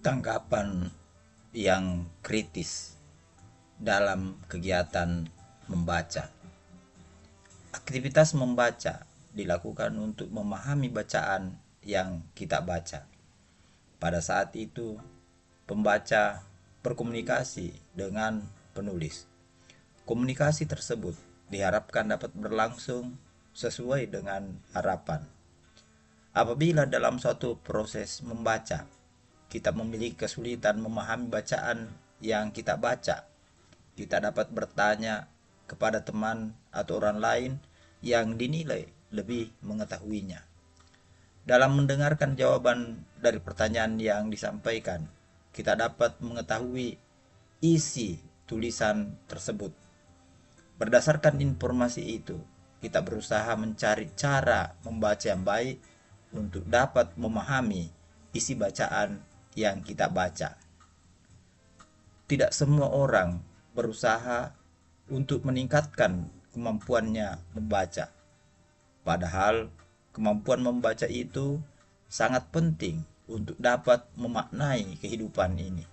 Tanggapan yang kritis dalam kegiatan membaca. Aktivitas membaca dilakukan untuk memahami bacaan yang kita baca. Pada saat itu, pembaca berkomunikasi dengan penulis. Komunikasi tersebut diharapkan dapat berlangsung sesuai dengan harapan. Apabila dalam suatu proses membaca, kita memiliki kesulitan memahami bacaan yang kita baca, kita dapat bertanya kepada teman atau orang lain yang dinilai lebih mengetahuinya. Dalam mendengarkan jawaban dari pertanyaan yang disampaikan, kita dapat mengetahui isi tulisan tersebut. Berdasarkan informasi itu, kita berusaha mencari cara membaca yang baik untuk dapat memahami isi bacaan yang kita baca. Tidak semua orang berusaha untuk meningkatkan kemampuannya membaca. Padahal kemampuan membaca itu sangat penting untuk dapat memaknai kehidupan ini.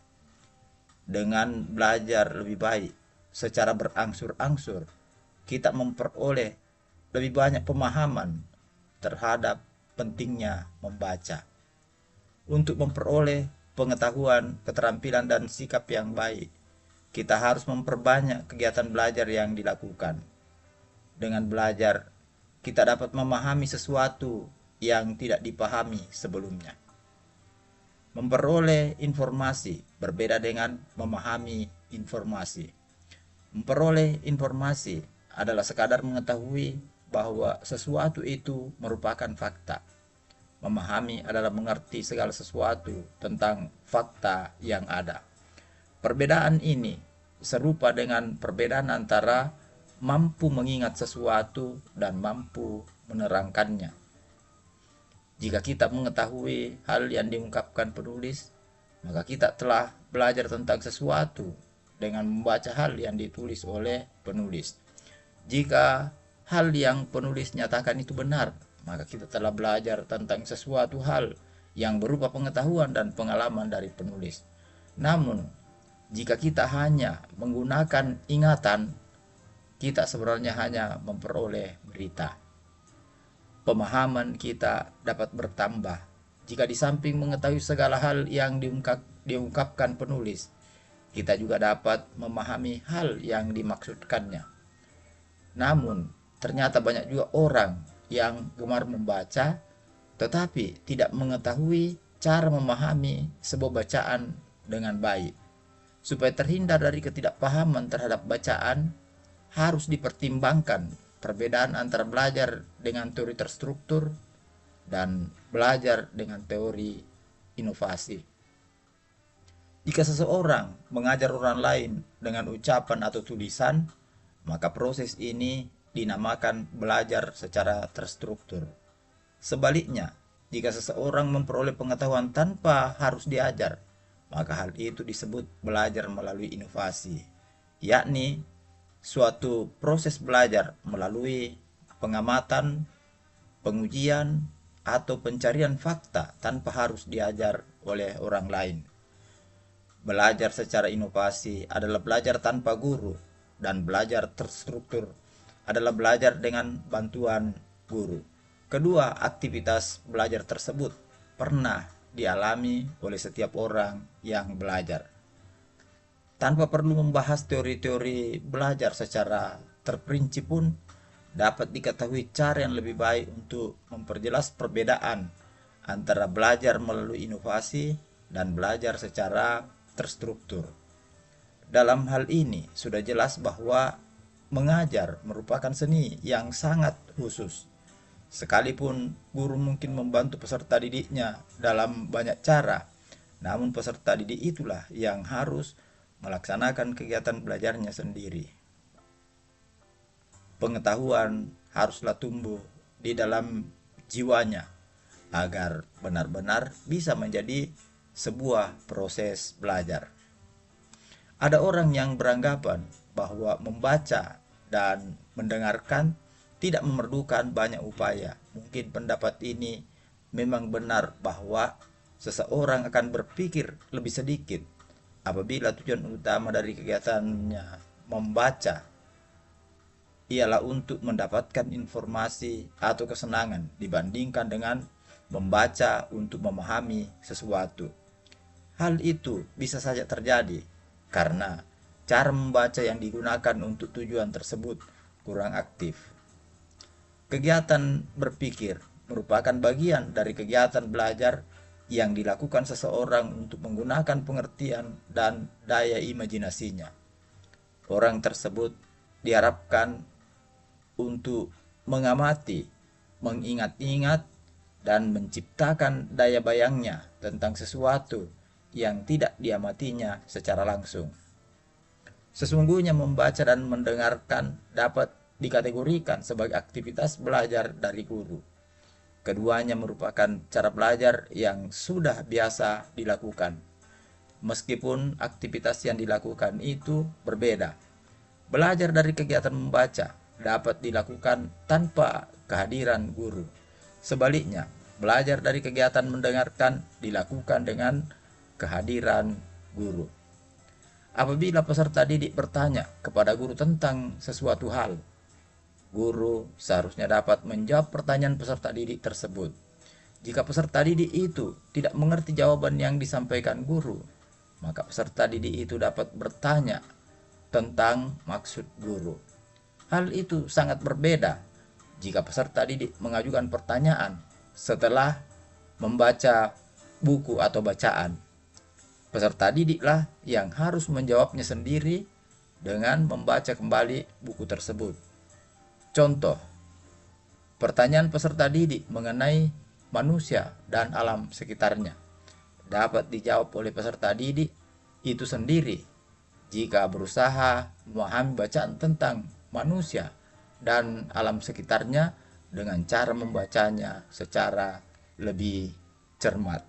Dengan belajar lebih baik secara berangsur-angsur, kita memperoleh lebih banyak pemahaman terhadap pentingnya membaca. Untuk memperoleh pengetahuan, keterampilan, dan sikap yang baik, kita harus memperbanyak kegiatan belajar yang dilakukan. Dengan belajar, kita dapat memahami sesuatu yang tidak dipahami sebelumnya. Memperoleh informasi berbeda dengan memahami informasi. Memperoleh informasi adalah sekadar mengetahui bahwa sesuatu itu merupakan fakta. Memahami adalah mengerti segala sesuatu tentang fakta yang ada. Perbedaan ini serupa dengan perbedaan antara mampu mengingat sesuatu dan mampu menerangkannya. Jika kita mengetahui hal yang diungkapkan penulis, maka kita telah belajar tentang sesuatu dengan membaca hal yang ditulis oleh penulis. Jika hal yang penulis nyatakan itu benar, maka kita telah belajar tentang sesuatu hal yang berupa pengetahuan dan pengalaman dari penulis. Namun, jika kita hanya menggunakan ingatan, kita sebenarnya hanya memperoleh berita. Pemahaman kita dapat bertambah jika di samping mengetahui segala hal yang diungkapkan penulis, kita juga dapat memahami hal yang dimaksudkannya. Namun, ternyata banyak juga orang yang gemar membaca tetapi tidak mengetahui cara memahami sebuah bacaan dengan baik. Supaya terhindar dari ketidakpahaman terhadap bacaan, harus dipertimbangkan perbedaan antara belajar dengan teori terstruktur dan belajar dengan teori inovasi. Jika seseorang mengajar orang lain dengan ucapan atau tulisan, maka proses ini dinamakan belajar secara terstruktur. Sebaliknya, jika seseorang memperoleh pengetahuan tanpa harus diajar, maka hal itu disebut belajar melalui inovasi, yakni suatu proses belajar melalui pengamatan, pengujian, atau pencarian fakta tanpa harus diajar oleh orang lain. Belajar secara inovasi adalah belajar tanpa guru, dan belajar terstruktur adalah belajar dengan bantuan guru. Kedua aktivitas belajar tersebut pernah dialami oleh setiap orang yang belajar. Tanpa perlu membahas teori-teori belajar secara terperinci pun, dapat diketahui cara yang lebih baik untuk memperjelas perbedaan antara belajar melalui inovasi dan belajar secara terstruktur. Dalam hal ini sudah jelas bahwa mengajar merupakan seni yang sangat khusus. Sekalipun guru mungkin membantu peserta didiknya dalam banyak cara, namun peserta didik itulah yang harus melaksanakan kegiatan belajarnya sendiri. Pengetahuan haruslah tumbuh di dalam jiwanya agar benar-benar bisa menjadi sebuah proses belajar. Ada orang yang beranggapan bahwa membaca dan mendengarkan tidak memerlukan banyak upaya. Mungkin pendapat ini memang benar bahwa seseorang akan berpikir lebih sedikit apabila tujuan utama dari kegiatannya membaca ialah untuk mendapatkan informasi atau kesenangan dibandingkan dengan membaca untuk memahami sesuatu. Hal itu bisa saja terjadi karena cara membaca yang digunakan untuk tujuan tersebut kurang aktif. Kegiatan berpikir merupakan bagian dari kegiatan belajar yang dilakukan seseorang untuk menggunakan pengertian dan daya imajinasinya. Orang tersebut diharapkan untuk mengamati, mengingat-ingat, dan menciptakan daya bayangnya tentang sesuatu yang tidak diamatinya secara langsung. Sesungguhnya membaca dan mendengarkan dapat dikategorikan sebagai aktivitas belajar dari guru. Keduanya merupakan cara belajar yang sudah biasa dilakukan, meskipun aktivitas yang dilakukan itu berbeda. Belajar dari kegiatan membaca dapat dilakukan tanpa kehadiran guru. Sebaliknya, belajar dari kegiatan mendengarkan dilakukan dengan kehadiran guru. Apabila peserta didik bertanya kepada guru tentang sesuatu hal, guru seharusnya dapat menjawab pertanyaan peserta didik tersebut. Jika peserta didik itu tidak mengerti jawaban yang disampaikan guru, maka peserta didik itu dapat bertanya tentang maksud guru. Hal itu sangat berbeda jika peserta didik mengajukan pertanyaan setelah membaca buku atau bacaan. Peserta didiklah yang harus menjawabnya sendiri dengan membaca kembali buku tersebut. Contoh, pertanyaan peserta didik mengenai manusia dan alam sekitarnya dapat dijawab oleh peserta didik itu sendiri jika berusaha memahami bacaan tentang manusia dan alam sekitarnya dengan cara membacanya secara lebih cermat.